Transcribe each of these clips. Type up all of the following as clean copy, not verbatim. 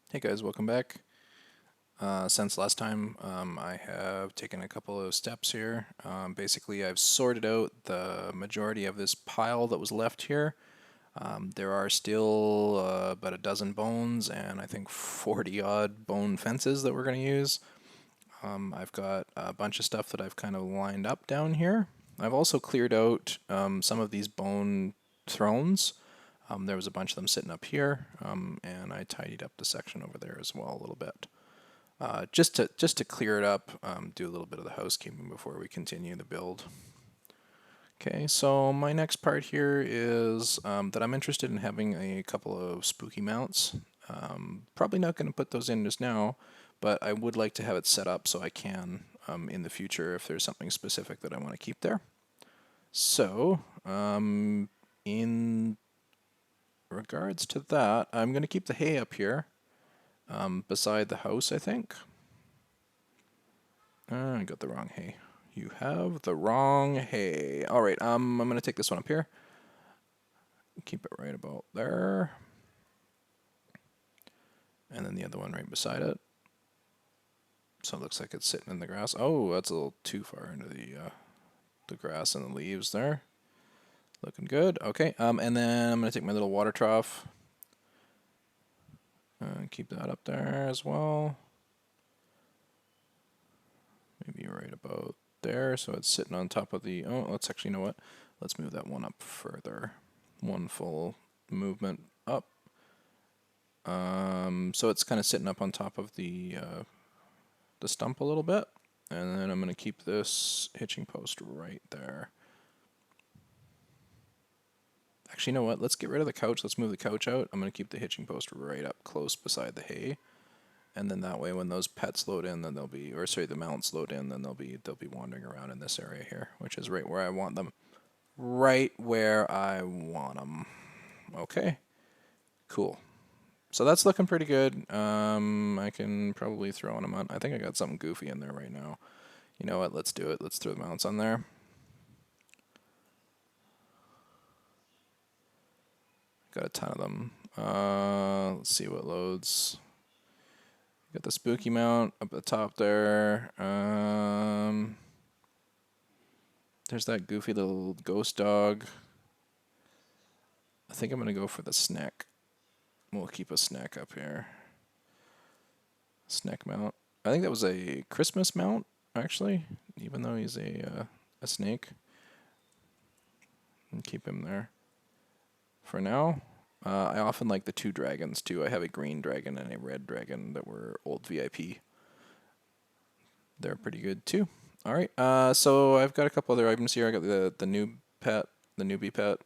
Hey guys, welcome back. Since last time, I have taken a couple of steps here. Basically, I've sorted out the majority of this pile that was left here. There are still about a dozen bones and I think 40 odd bone fences that we're going to use. I've got a bunch of stuff that I've kind of lined up down here. I've also cleared out some of these bone thrones. There was a bunch of them sitting up here, and I tidied up the section over there as well a little bit. Just to clear it up, do a little bit of the housekeeping before we continue the build. Okay, so my next part here is that I'm interested in having a couple of spooky mounts. Probably not going to put those in just now, but I would like to have it set up so I can in the future if there's something specific that I want to keep there. So, in regards to that, I'm going to keep the hay up here beside the house, I think. I got the wrong hay. You have the wrong hay. All right, I'm going to take this one up here. Keep it right about there. And then the other one right beside it. So it looks like it's sitting in the grass. Oh, that's a little too far into the grass and the leaves there. Looking good. Okay, and then I'm going to take my little water trough. Keep that up there as well. Maybe right about there, so it's sitting on top of the, oh, let's actually, you know what? Let's move that one up further. One full movement up. So it's kind of sitting up on top of the stump a little bit. And then I'm going to keep this hitching post right there. Actually, you know what? Let's get rid of the couch. Let's move the couch out. I'm going to keep the hitching post right up close beside the hay. And then that way when those pets load in, then they'll be, or sorry, the mounts load in, then they'll be wandering around in this area here, which is right where I want them. Right where I want them. Okay, cool. So that's looking pretty good. I can probably throw on them on. I think I got something goofy in there right now. You know what? Let's do it. Let's throw the mounts on there. Got a ton of them. Let's see what loads. Got the spooky mount up at the top there. There's that goofy little ghost dog. I think I'm going to go for the snack. We'll keep a snack up here. Snack mount. I think that was a Christmas mount, actually, even though he's a snake. And keep him there. For now, I often like the two dragons, too. I have a green dragon and a red dragon that were old VIP. They're pretty good, too. All right, so I've got a couple other items here. I got the new pet, the newbie pet.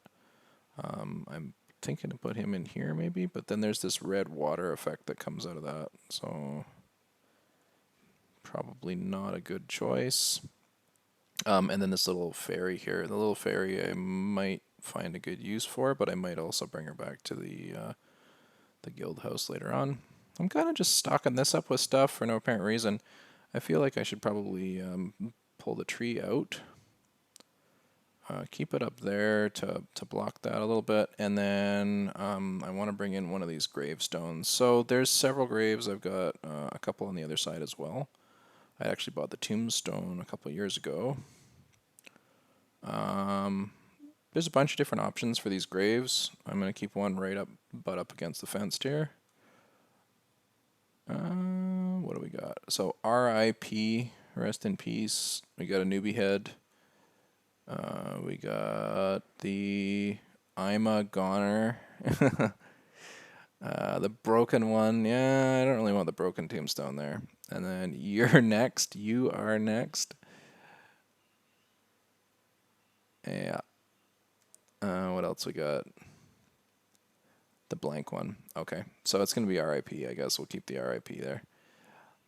I'm thinking to put him in here maybe, but then there's this red water effect that comes out of that, so probably not a good choice. And then this little fairy here. The little fairy I might find a good use for, but I might also bring her back to the guild house later on. I'm kind of just stocking this up with stuff for no apparent reason. I feel like I should probably pull the tree out. Keep it up there to block that a little bit, and then I want to bring in one of these gravestones. So there's several graves. I've got a couple on the other side as well. I actually bought the tombstone a couple of years ago. There's a bunch of different options for these graves. I'm going to keep one right up, butt up against the fence here. What do we got? So R.I.P. Rest in peace. We got a newbie head. We got the I'm a goner. The broken one. Yeah, I don't really want the broken tombstone there. And then you're next. You are next. Yeah. What else we got? The blank one. Okay. So it's going to be RIP, I guess. We'll keep the RIP there.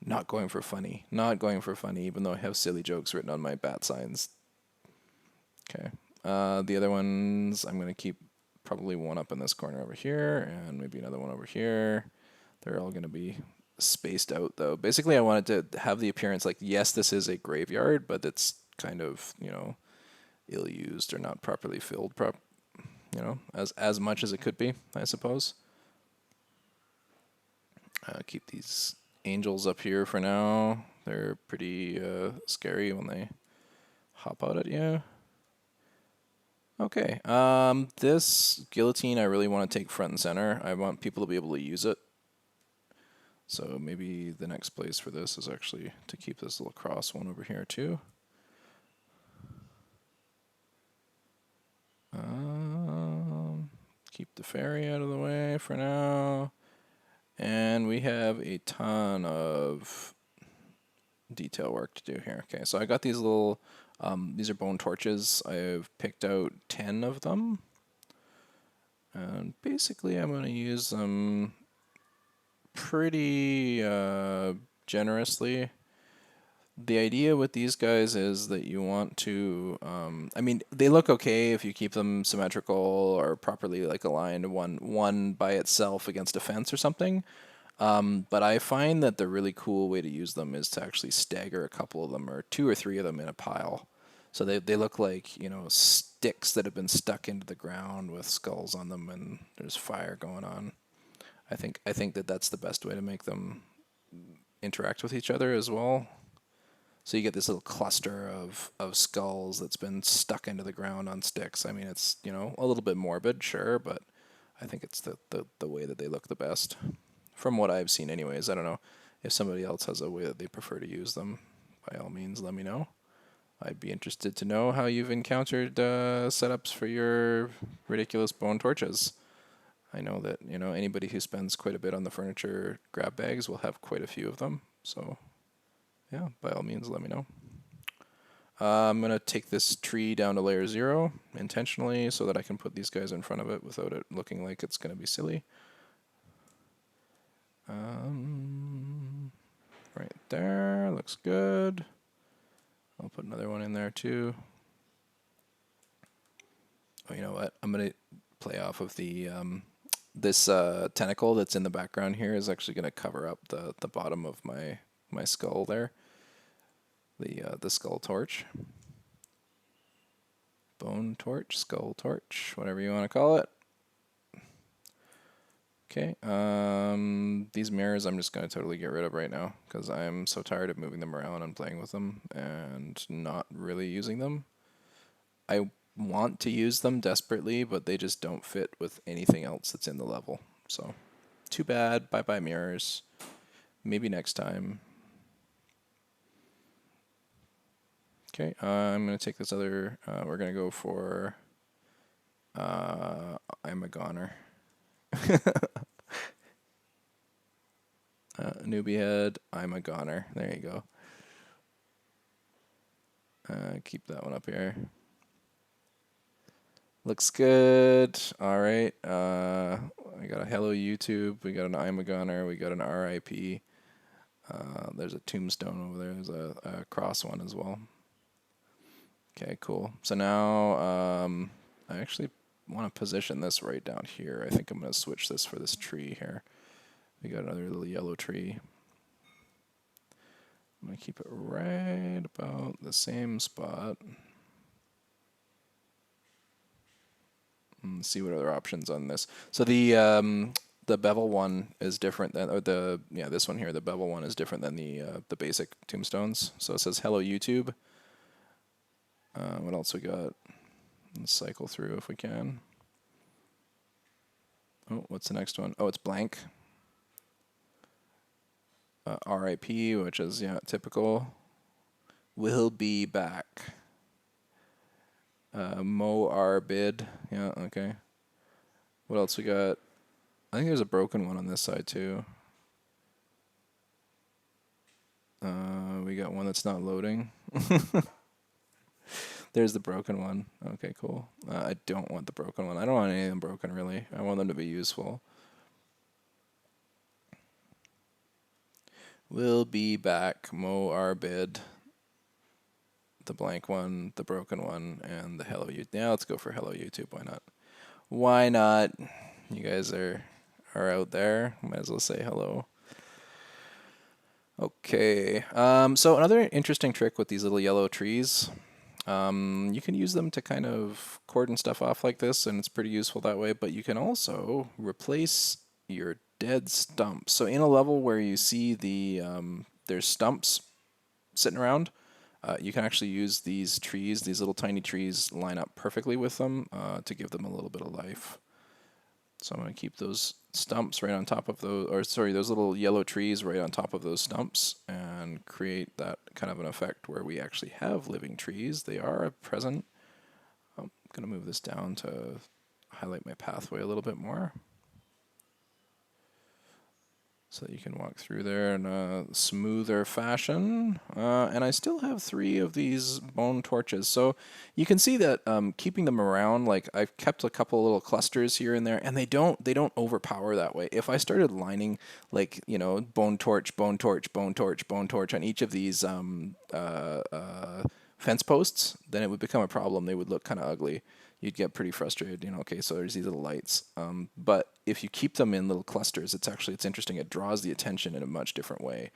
Not going for funny. Not going for funny, even though I have silly jokes written on my bat signs. Okay. The other ones, I'm going to keep probably one up in this corner over here, and maybe another one over here. They're all going to be spaced out, though. Basically, I wanted to have the appearance like, yes, this is a graveyard, but it's kind of, ill-used or not properly filled, as much as it could be, I suppose. Keep these angels up here for now. They're pretty scary when they hop out at you. Okay, this guillotine I really want to take front and center. I want people to be able to use it. So maybe the next place for this is actually to keep this little cross one over here too. Keep the fairy out of the way for now. And we have a ton of detail work to do here. Okay, so I got these little, these are bone torches. I've picked out 10 of them. And basically I'm going to use them pretty generously. The idea with these guys is that you want to, I mean, they look okay if you keep them symmetrical or properly like aligned one by itself against a fence or something. But I find that the really cool way to use them is to actually stagger a couple of them or two or three of them in a pile. So they look like, you know, sticks that have been stuck into the ground with skulls on them and there's fire going on. I think that that's the best way to make them interact with each other as well. So you get this little cluster of skulls that's been stuck into the ground on sticks. I mean, it's, you know, a little bit morbid, sure, but I think it's the way that they look the best. From what I've seen anyways. I don't know if somebody else has a way that they prefer to use them. By all means, let me know. I'd be interested to know how you've encountered setups for your ridiculous bone torches. I know that, you know, anybody who spends quite a bit on the furniture grab bags will have quite a few of them. So yeah, by all means, let me know. I'm going to take this tree down to layer 0 intentionally so that I can put these guys in front of it without it looking like it's going to be silly. Right there, looks good. I'll put another one in there too. Oh, you know what? I'm going to play off of the, this tentacle that's in the background here is actually going to cover up the bottom of my skull there. The skull torch. Bone torch, skull torch, whatever you want to call it. Okay, these mirrors I'm just going to totally get rid of right now because I'm so tired of moving them around and playing with them and not really using them. I want to use them desperately, but they just don't fit with anything else that's in the level. So, too bad, bye-bye mirrors. Maybe next time. Okay, I'm going to take this other, we're going to go for, I'm a goner. Newbie head, I'm a goner. There you go. Keep that one up here. Looks good. All right. We got a hello YouTube. We got an I'm a goner. We got an RIP. There's a tombstone over there. There's a cross one as well. Okay, cool. So now I actually want to position this right down here. I think I'm going to switch this for this tree here. We got another little yellow tree. I'm going to keep it right about the same spot. And see what other options on this. So the bevel one is different than, or this one here, the bevel one is different than the basic tombstones. So it says hello YouTube. What else we got? Let's cycle through if we can. Oh, what's the next one? Oh, it's blank. RIP, which is, yeah, typical. Will be back. Mo R bid. Yeah, okay. What else we got? I think there's a broken one on this side too. We got one that's not loading. There's the broken one. Okay, cool. I don't want the broken one. I don't want any of them broken, really. I want them to be useful. Will be back. Mo R bid. The blank one, the broken one, and the hello YouTube. Yeah, let's go for hello YouTube. Why not? Why not? You guys are out there. Might as well say hello. Okay. So another interesting trick with these little yellow trees, you can use them to kind of cordon stuff off like this, and it's pretty useful that way. But you can also replace your dead stumps. So in a level where you see there's stumps sitting around, you can actually use these trees, these little tiny trees, line up perfectly with them to give them a little bit of life. So I'm going to keep those stumps right on top of those, or sorry, those little yellow trees right on top of those stumps, and create that kind of an effect where we actually have living trees. They are present. I'm going to move this down to highlight my pathway a little bit more, so that you can walk through there in a smoother fashion. And I still have 3 of these bone torches. So you can see that keeping them around, like I've kept a couple little clusters here and there, and they don't overpower that way. If I started lining like, you know, bone torch, bone torch, bone torch, bone torch on each of these fence posts, then it would become a problem. They would look kind of ugly. You'd get pretty frustrated, you know, okay, so there's these little lights. But if you keep them in little clusters, it's interesting. It draws the attention in a much different way.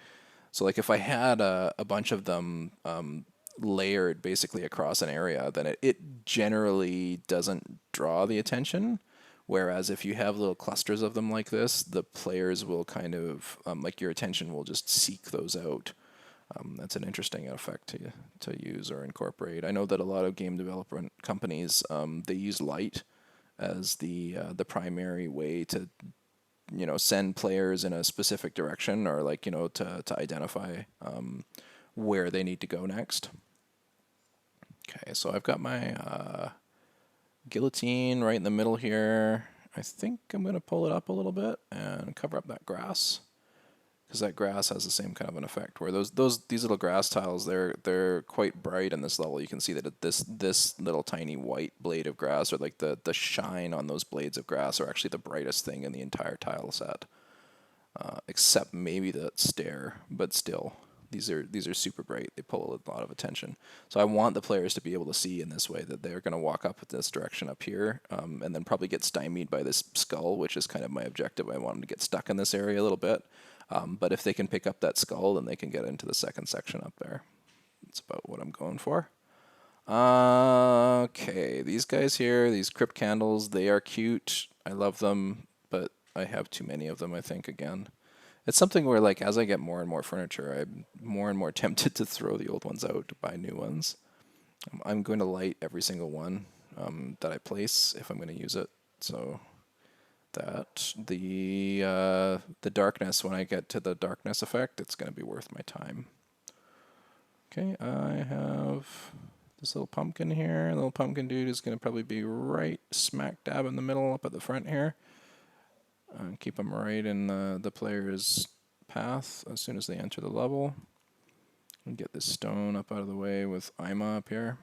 So like if I had a bunch of them layered basically across an area, then it generally doesn't draw the attention. Whereas if you have little clusters of them like this, the players will kind of, like your attention will just seek those out. That's an interesting effect to use or incorporate. I know that a lot of game development companies they use light as the primary way to, you know, send players in a specific direction, or like, you know, to identify where they need to go next. Okay, so I've got my guillotine right in the middle here. I think I'm going to pull it up a little bit and cover up that grass, because that grass has the same kind of an effect where these little grass tiles, they're quite bright in this level. You can see that this little tiny white blade of grass, or like the shine on those blades of grass, are actually the brightest thing in the entire tile set, except maybe the stair, but still these are super bright. They pull a lot of attention. So I want the players to be able to see in this way that they're going to walk up this direction up here, and then probably get stymied by this skull, which is kind of my objective. I want them to get stuck in this area a little bit. But if they can pick up that skull, then they can get into the second section up there. That's about what I'm going for. Okay, these guys here, these crypt candles, they are cute. I love them, but I have too many of them, I think, again. It's something where, like, as I get more and more furniture, I'm more and more tempted to throw the old ones out to buy new ones. I'm going to light every single one that I place if I'm going to use it. So that the darkness, when I get to the darkness effect, it's going to be worth my time. Okay, I have this little pumpkin here. The little pumpkin dude is going to probably be right smack dab in the middle up at the front here. Keep them right in the player's path as soon as they enter the level. And get this stone up out of the way with Ima up here.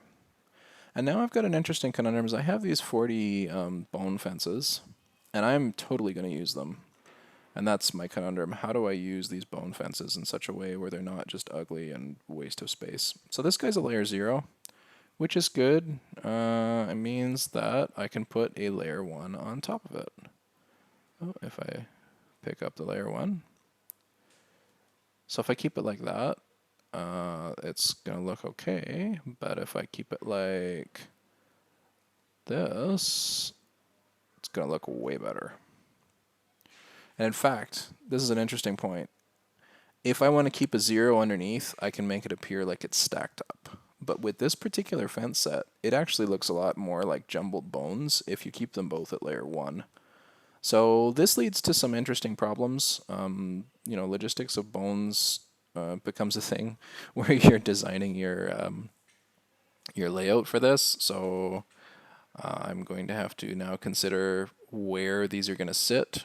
And now I've got an interesting conundrum. I have these 40 bone fences, and I'm totally going to use them. And that's my conundrum. How do I use these bone fences in such a way where they're not just ugly and waste of space? So this guy's a layer 0, which is good. It means that I can put a layer 1 on top of it. Oh, if I pick up the layer 1. So if I keep it like that, it's going to look okay. But if I keep it like this, it's going to look way better. And in fact, this is an interesting point. If I want to keep a 0 underneath, I can make it appear like it's stacked up. But with this particular fence set, it actually looks a lot more like jumbled bones if you keep them both at layer 1. So this leads to some interesting problems. You know, logistics of bones becomes a thing where you're designing your layout for this. So I'm going to have to now consider where these are going to sit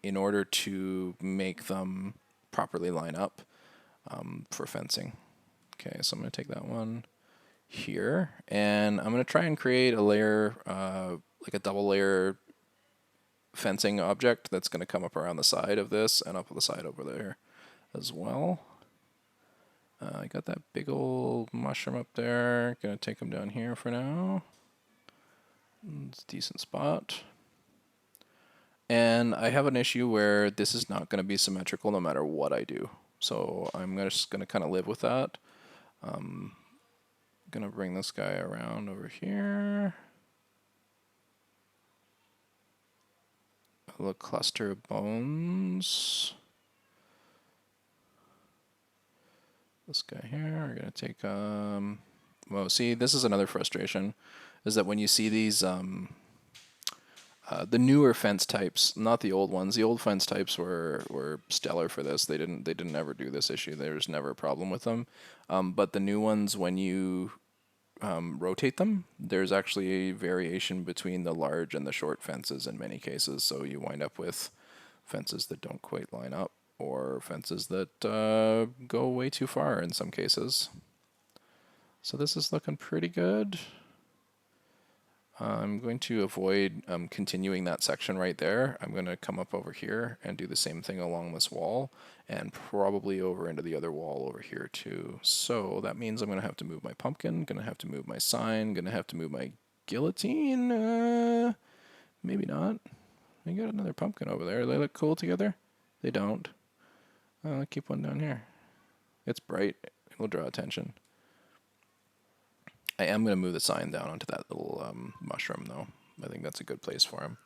in order to make them properly line up for fencing. Okay, so I'm going to take that one here, and I'm going to try and create a layer, like a double layer fencing object that's going to come up around the side of this and up the side over there as well. I got that big old mushroom up there. Going to take him down here for now. It's a decent spot. And I have an issue where this is not going to be symmetrical no matter what I do. So I'm just going to kind of live with that. I'm going to bring this guy around over here. a little cluster of bones. This guy here, we're gonna take, well, see, this is another frustration, is that when you see these, the newer fence types, not the old ones. The old fence types were stellar for this. They didn't ever do this issue. There was never a problem with them. But the new ones, when you rotate them, there's actually a variation between the large and the short fences in many cases. So you wind up with fences that don't quite line up, or fences that go way too far in some cases. So this is looking pretty good. I'm going to avoid continuing that section right there. I'm going to come up over here and do the same thing along this wall, and probably over into the other wall over here too. So that means I'm going to have to move my pumpkin, going to have to move my sign, going to have to move my guillotine. Maybe not. I got another pumpkin over there. They look cool together? They don't. I'll keep one down here. It's bright. It will draw attention. I am going to move the sign down onto that little mushroom, though. I think that's a good place for him.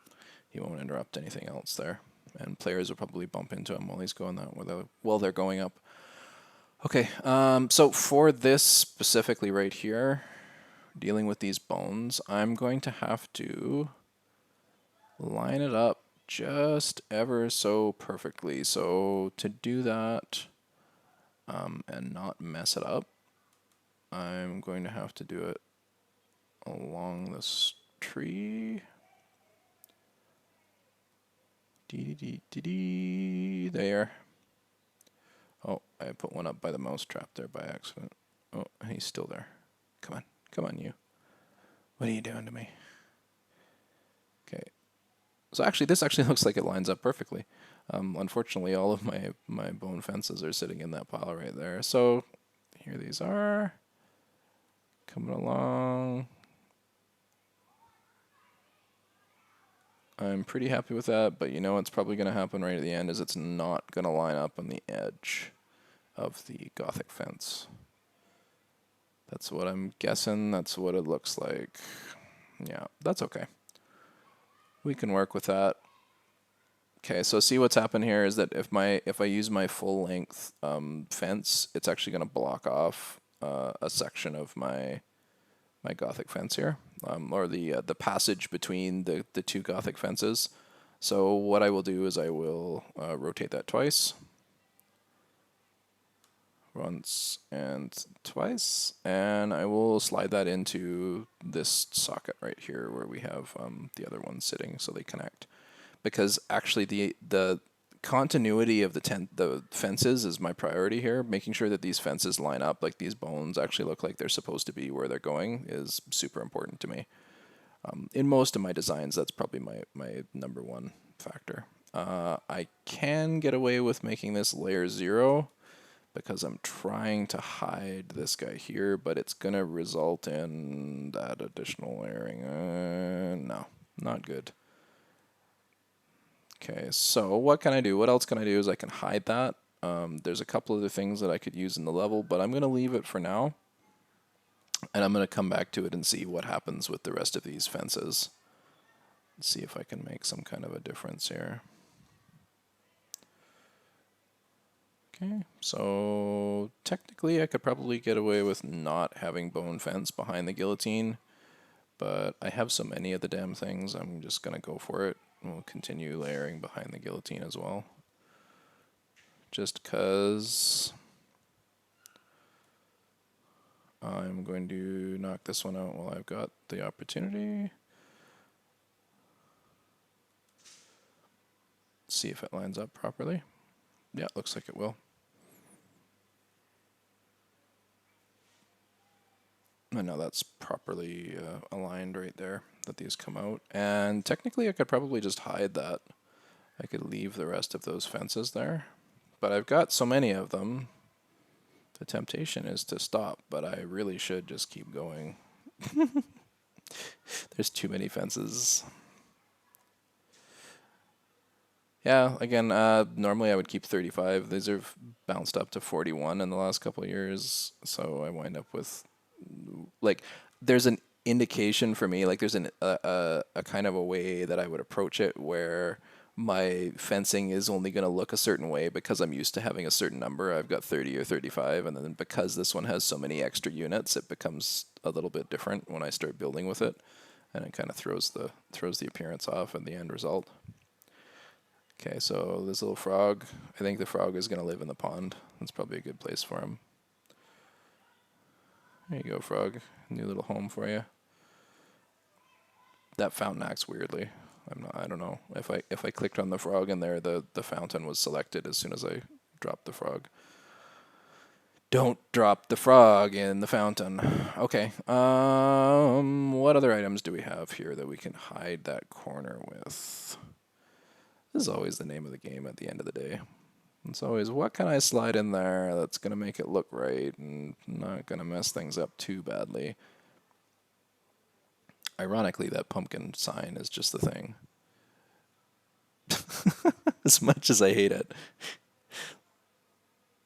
He won't interrupt anything else there. And players will probably bump into him while he's going that while they're going up. Okay, so for this specifically right here, dealing with these bones, I'm going to have to line it up just ever so perfectly. So to do that and not mess it up, I'm going to have to do it along this tree. There. Oh, I put one up by the mouse trap there by accident. Oh, he's still there. Come on. Come on, you. What are you doing to me? Okay. So actually, this actually looks like it lines up perfectly. Unfortunately, all of my bone fences are sitting in that pile right there. So here these are. Coming along. I'm pretty happy with that, but you know what's probably going to happen right at the end is it's not going to line up on the edge of the Gothic fence. That's what I'm guessing. That's what it looks like. Yeah, that's okay. We can work with that. Okay, so see what's happened here is that if I use my full length fence, it's actually going to block off a section of my Gothic fence here, or the passage between the two Gothic fences. So what I will do is I will rotate that twice, once and twice, and I will slide that into this socket right here where we have the other one sitting, so they connect. Because actually the continuity of the fences is my priority here. Making sure that these fences line up, like these bones actually look like they're supposed to be where they're going, is super important to me. In most of my designs, that's probably my number one factor. I can get away with making this layer 0 because I'm trying to hide this guy here, but it's going to result in that additional layering. No, not good. Okay, so what can I do? What else can I do is I can hide that. There's a couple other things that I could use in the level, but I'm going to leave it for now. And I'm going to come back to it and see what happens with the rest of these fences. Let's see if I can make some kind of a difference here. Okay, so technically I could probably get away with not having bone fence behind the guillotine, but I have so many of the damn things, I'm just going to go for it. We'll continue layering behind the guillotine as well. Just because I'm going to knock this one out while I've got the opportunity. See if it lines up properly. Yeah, looks like it will. And now that's properly aligned right there, that these come out. And technically I could probably just hide that. I could leave the rest of those fences there. But I've got so many of them, the temptation is to stop, but I really should just keep going. There's too many fences. Yeah, again, normally I would keep 35. These have bounced up to 41 in the last couple of years, so I wind up with, like, there's an indication for me, like there's a kind of a way that I would approach it where my fencing is only going to look a certain way because I'm used to having a certain number. I've got 30 or 35, and then because this one has so many extra units, it becomes a little bit different when I start building with it, and it kind of throws the appearance off and the end result. Okay, so this little frog, I think the frog is going to live in the pond. That's probably a good place for him. There you go, frog. New little home for you. That fountain acts weirdly. I don't know. If I clicked on the frog in there, the fountain was selected as soon as I dropped the frog. Don't drop the frog in the fountain. Okay. What other items do we have here that we can hide that corner with? This is always the name of the game at the end of the day. It's always, what can I slide in there that's going to make it look right and not going to mess things up too badly? Ironically, that pumpkin sign is just the thing. As much as I hate it,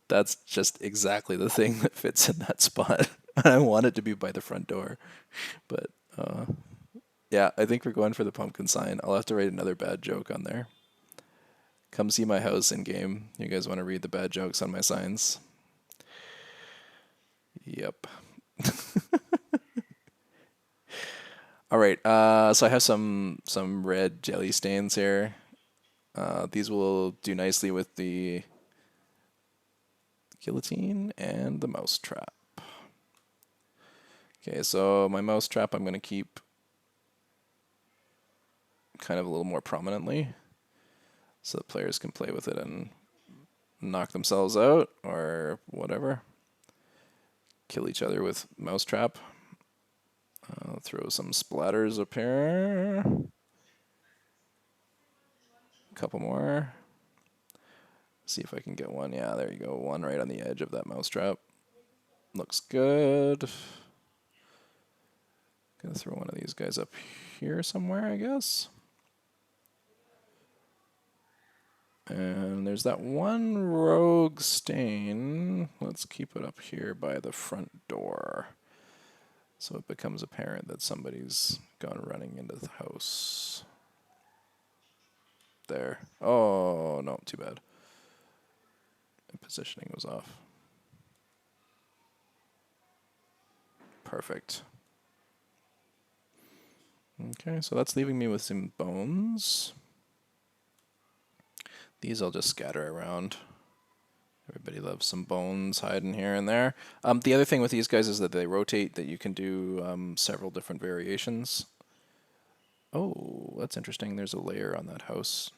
that's just exactly the thing that fits in that spot. I want it to be by the front door. But yeah, I think we're going for the pumpkin sign. I'll have to write another bad joke on there. Come see my house in game. You guys want to read the bad jokes on my signs? Yep. All right. So I have some red jelly stains here. These will do nicely with the guillotine and the mouse trap. Okay, so my mouse trap I'm going to keep kind of a little more prominently so that players can play with it and knock themselves out or whatever. Kill each other with mousetrap. Throw some splatters up here. A couple more. See if I can get one. Yeah, there you go. One right on the edge of that mousetrap. Looks good. Gonna throw one of these guys up here somewhere, I guess. And there's that one rogue stain. Let's keep it up here by the front door, so it becomes apparent that somebody's gone running into the house. There. Oh, no, too bad. The positioning was off. Perfect. Okay, so that's leaving me with some bones. These I'll just scatter around. Everybody loves some bones hiding here and there. The other thing with these guys is that they rotate, that you can do several different variations. Oh, that's interesting. There's a layer on that house.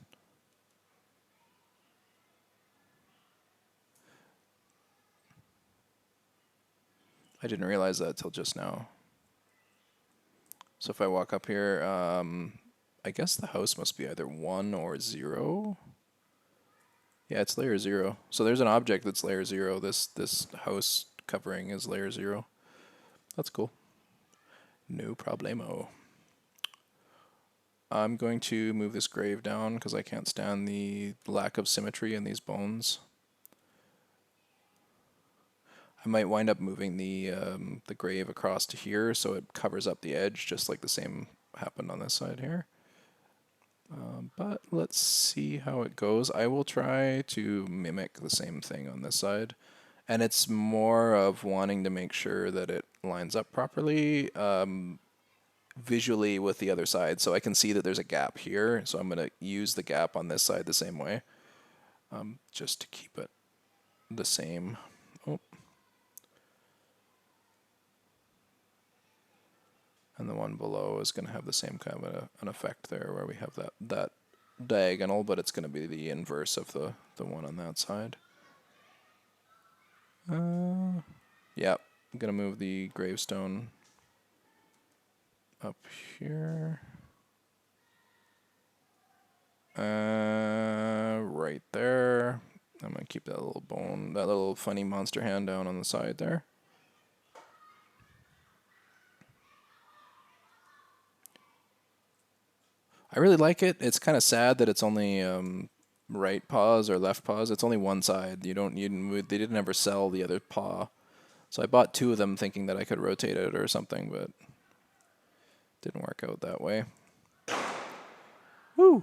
I didn't realize that till just now. So if I walk up here, I guess the house must be either 1 or 0. Yeah, it's layer 0. So there's an object that's layer 0. This house covering is layer 0. That's cool. No problemo. I'm going to move this grave down because I can't stand the lack of symmetry in these bones. I might wind up moving the grave across to here so it covers up the edge, just like the same happened on this side here. But let's see how it goes. I will try to mimic the same thing on this side. And it's more of wanting to make sure that it lines up properly visually with the other side. So I can see that there's a gap here. So I'm going to use the gap on this side the same way, just to keep it the same. Oh. And the one below is going to have the same kind of an effect there, where we have that diagonal, but it's going to be the inverse of the one on that side. Yeah, I'm going to move the gravestone up here. Right there. I'm going to keep that little bone, that little funny monster hand down on the side there. I really like it. It's kind of sad that it's only right paws or left paws. It's only one side. They didn't ever sell the other paw. So I bought 2 of them thinking that I could rotate it or something, but didn't work out that way. Woo!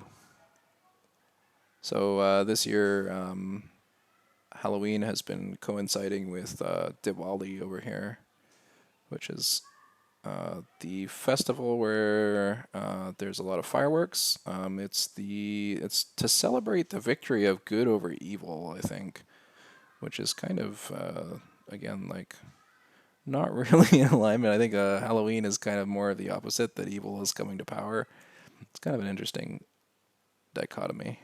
So this year, Halloween has been coinciding with Diwali over here, which is the festival where there's a lot of fireworks. It's to celebrate the victory of good over evil, I think, which is kind of again like not really in alignment. I think Halloween is kind of more of the opposite, that evil is coming to power. It's kind of an interesting dichotomy.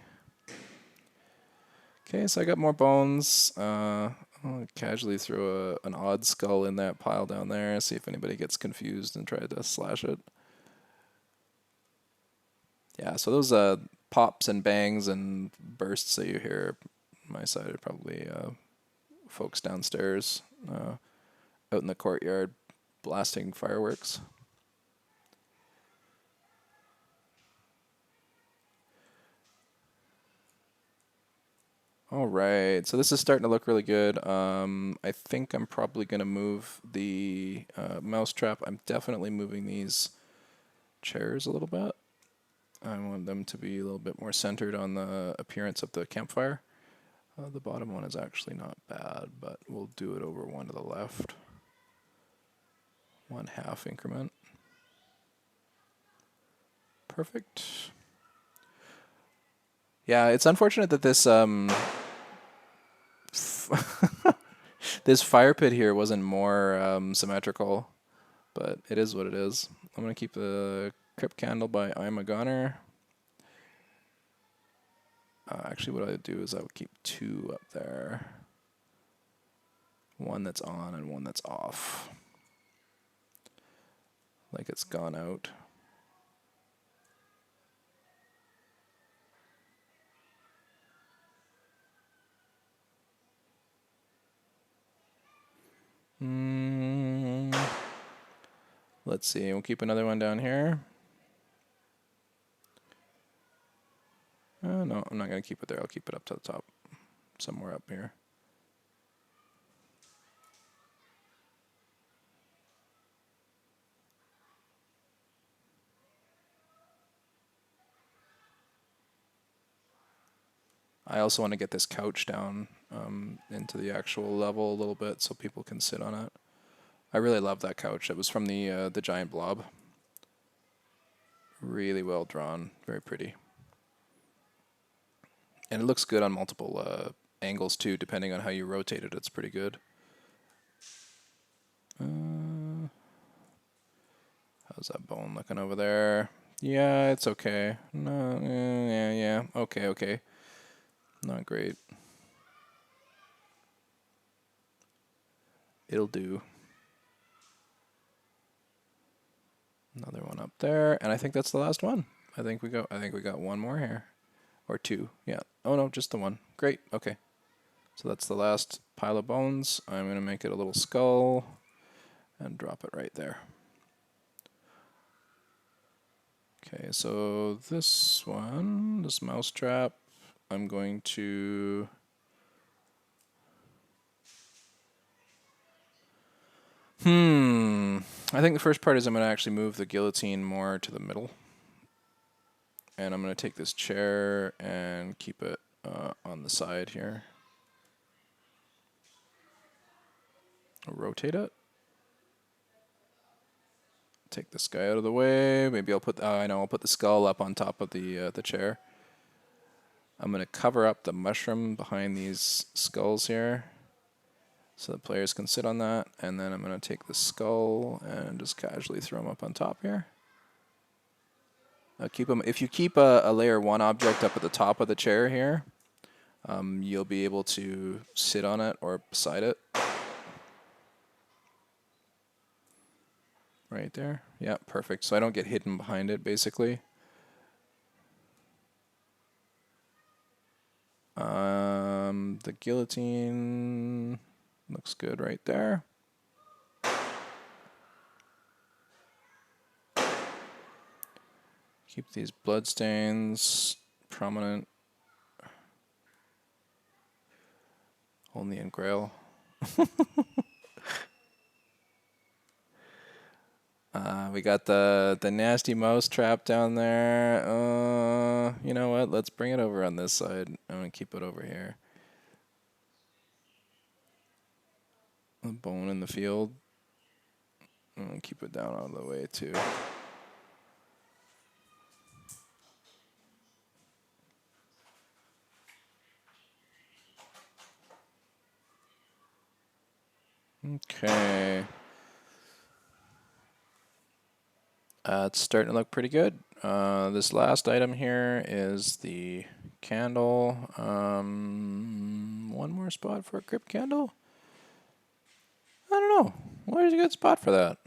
Okay, so I got more bones. I'll casually throw an odd skull in that pile down there, see if anybody gets confused and try to slash it. Yeah, so those pops and bangs and bursts that you hear on my side are probably folks downstairs out in the courtyard blasting fireworks. All right, so this is starting to look really good. I think I'm probably going to move the mouse trap. I'm definitely moving these chairs a little bit. I want them to be a little bit more centered on the appearance of the campfire. The bottom one is actually not bad, but we'll do it over one to the left. 1/2 increment. Perfect. Yeah, it's unfortunate that this this fire pit here wasn't more symmetrical, but it is what it is. I'm gonna keep the crypt candle by I'm a Goner. Actually, what I would do is I would keep 2 up there. One that's on and one that's off. Like it's gone out. Let's see, we'll keep another one down here. No, I'm not going to keep it there. I'll keep it up to the top, somewhere up here. I also want to get this couch down into the actual level a little bit so people can sit on it. I really love that couch. It was from the giant blob. Really well drawn, very pretty. And it looks good on multiple angles too, depending on how you rotate it. It's pretty good. How's that bone looking over there? Yeah, it's okay. No, yeah. Okay. Not great. It'll do. Another one up there, and I think that's the last one. I think we got one more here, or 2. Yeah. Oh no, just the one. Great. Okay. So that's the last pile of bones. I'm gonna make it a little skull, and drop it right there. Okay. So this one, this mousetrap, I'm going to. I think the first part is I'm going to actually move the guillotine more to the middle. And I'm going to take this chair and keep it on the side here. I'll rotate it. Take this guy out of the way. Maybe I'll put, I'll put the skull up on top of the chair. I'm going to cover up the mushroom behind these skulls here, so the players can sit on that. And then I'm going to take the skull and just casually throw them up on top here. Keep them. If you keep a layer 1 object up at the top of the chair here, you'll be able to sit on it or beside it. Right there. Yeah, perfect. So I don't get hidden behind it, basically. The guillotine looks good right there. Keep these bloodstains prominent. Only in Graal. We got the nasty mouse trap down there. You know what? Let's bring it over on this side. I'm gonna keep it over here. The bone in the field. I'm gonna keep it down out of the way too. Okay. It's starting to look pretty good. This last item here is the candle. One more spot for a crypt candle? I don't know. Where's a good spot for that?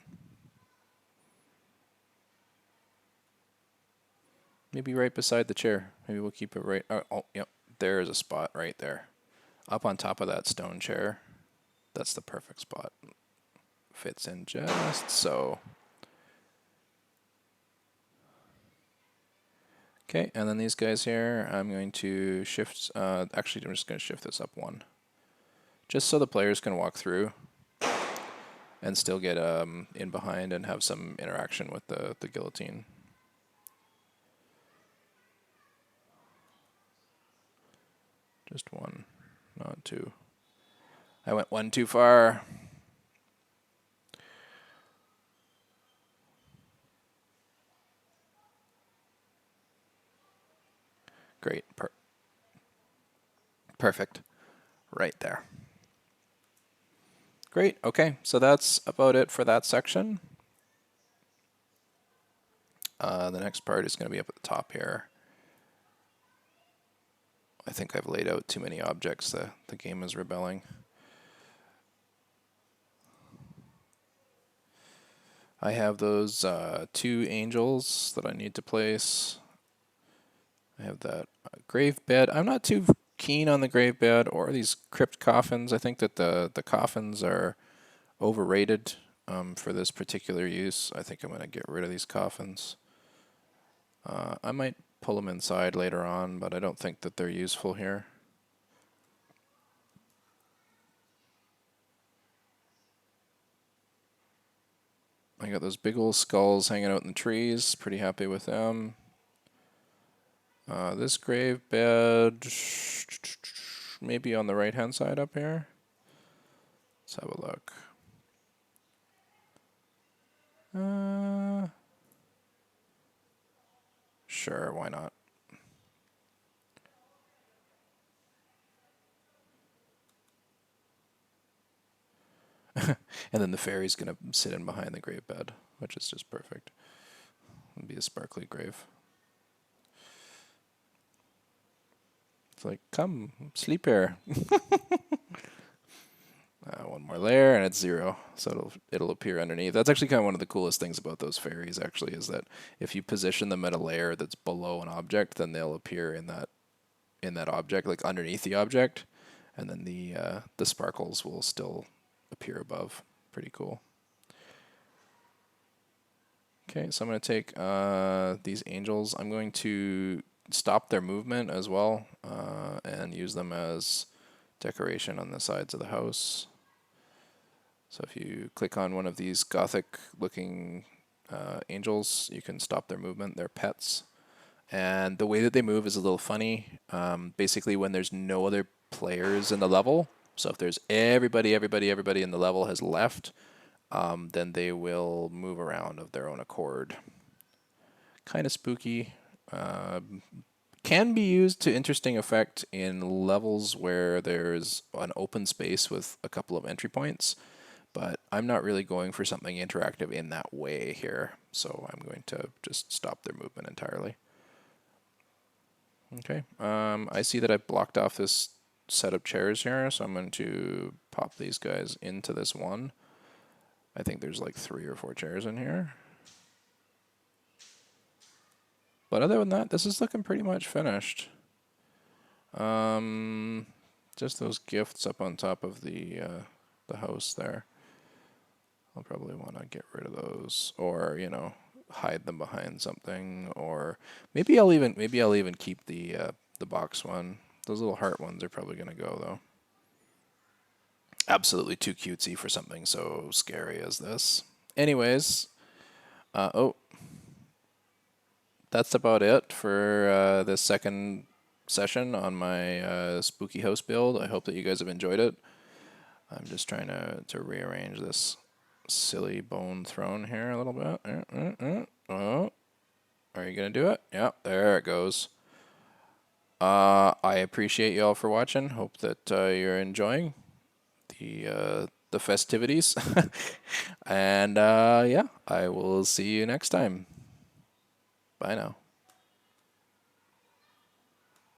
Maybe right beside the chair. Maybe we'll keep it right. Oh, yep. There's a spot right there. Up on top of that stone chair. That's the perfect spot. Fits in just so. Okay, and then these guys here, I'm going to shift. Actually, I'm just going to shift this up one. Just so the players can walk through and still get in behind and have some interaction with the guillotine. Just one, not two. I went one too far. Great. Perfect. Right there. Great. Okay, so that's about it for that section. The next part is going to be up at the top here. I think I've laid out too many objects. The game is rebelling. I have those 2 angels that I need to place. I have that grave bed. I'm not too keen on the grave bed or these crypt coffins. I think that the coffins are overrated for this particular use. I think I'm going to get rid of these coffins. I might pull them inside later on, but I don't think that they're useful here. I got those big old skulls hanging out in the trees. Pretty happy with them. This grave bed, maybe on the right-hand side up here. Let's have a look. Sure, why not? And then the fairy's going to sit in behind the grave bed, which is just perfect. It'll be a sparkly grave. It's like, come, sleep here. One more layer and it's 0, so it'll appear underneath. That's actually kind of one of the coolest things about those fairies, actually, is that if you position them at a layer that's below an object, then they'll appear in that object, like underneath the object, and then the sparkles will still appear above. Pretty cool. Okay, so I'm going to take these angels. I'm going to stop their movement as well and use them as decoration on the sides of the house. So if you click on one of these gothic-looking angels, you can stop their movement. They're pets. And the way that they move is a little funny. Basically, when there's no other players in the level, so if there's everybody in the level has left, then they will move around of their own accord. Kind of spooky. Can be used to interesting effect in levels where there's an open space with a couple of entry points, but I'm not really going for something interactive in that way here, so I'm going to just stop their movement entirely. Okay, I see that I've blocked off this set of chairs here, so I'm going to pop these guys into this one. I think there's like 3 or 4 chairs in here. But other than that, this is looking pretty much finished. Just those gifts up on top of the house there. I'll probably want to get rid of those, or hide them behind something, or maybe I'll even keep the box one. Those little heart ones are probably gonna go though. Absolutely too cutesy for something so scary as this. Anyways, Oh, that's about it for this second session on my spooky house build. I hope that you guys have enjoyed it. I'm just trying to rearrange this silly bone throne here a little bit. Oh, are you gonna do it? Yeah, there it goes. I appreciate you all for watching. Hope that you're enjoying the festivities. And yeah, I will see you next time. Bye now.